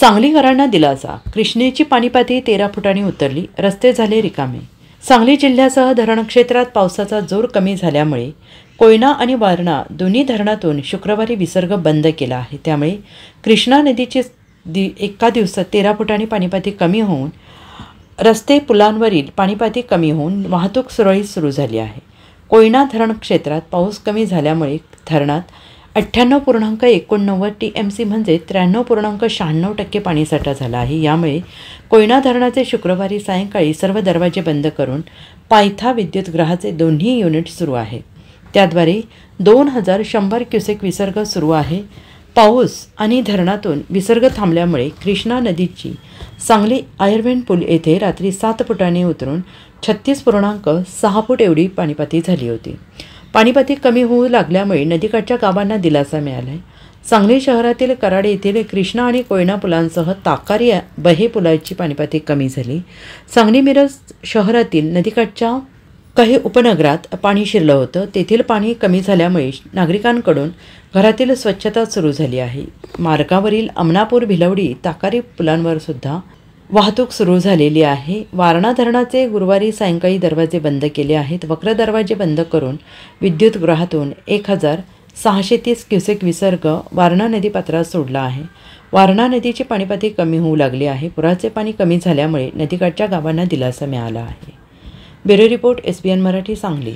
सांगलीकरांना दिलासा. कृष्णेची पाणीपातळी 13 फुटांनी उतरली, रस्ते झाले रिकामे. सांगली जिल्ह्यासह धरण क्षेत्रात पावसाचा जोर कमी झाल्यामुळे कोयना आणि वारणा दोन्ही धरणातून शुक्रवारी विसर्ग बंद केला आहे. त्यामुळे कृष्णा नदीची एका दिवसात 13 फुटांनी पाणीपातळी कमी होऊन रस्ते पुलांवरील पाणीपातळी कमी होऊन वाहतूक सुरळीत सुरू झाली आहे. कोयना धरण क्षेत्रात पाऊस कमी झाल्यामुळे धरणात 98.89 TMC म्हणजे 93.96% पाणीसाठा झाला आहे. यामुळे कोयना धरणाचे शुक्रवारी सायंकाळी सर्व दरवाजे बंद करून पायथा विद्युतगृहाचे दोन्ही युनिट सुरू आहे. त्याद्वारे 2100 क्युसेक विसर्ग सुरू आहे. पाऊस आणि धरणातून विसर्ग थांबल्यामुळे कृष्णा नदीची सांगली आयर्विन पूल येथे रात्री 7 फुटांनी उतरून 36.6 फूट एवढी पाणीपातळी झाली होती. पाणीपातळी कमी होऊ लागल्यामुळे नदीकाठच्या गावांना दिलासा मिळाला आहे. सांगली शहरातील कराड येथील कृष्णा आणि कोयना पुलांसह ताकारी बहे पुलाची पाणीपातळी कमी झाली. सांगली मिरज शहरातील नदीकाठच्या काही उपनगरात पाणी शिरलं होतं. तेथील पाणी कमी झाल्यामुळे नागरिकांकडून घरातील स्वच्छता सुरू झाली आहे. मार्गावरील अमनापूर भिलवडी ताकारी पुलांवर सुद्धा वाहतूक सुरू झालेली आहे. वारणा धरणाचे गुरुवारी सायंकाळी दरवाजे बंद केले आहेत. वक्र दरवाजे बंद करून विद्युतगृहातून 1630 क्युसेक विसर्ग वारणा नदीपात्रात सोडला आहे. वारणा नदीची पाणीपातळी कमी होऊ लागली आहे. पुराचे पाणी कमी झाल्यामुळे नदीकाठच्या गावांना दिलासा मिळाला आहे. Bureau report SBN Marathi Sangli.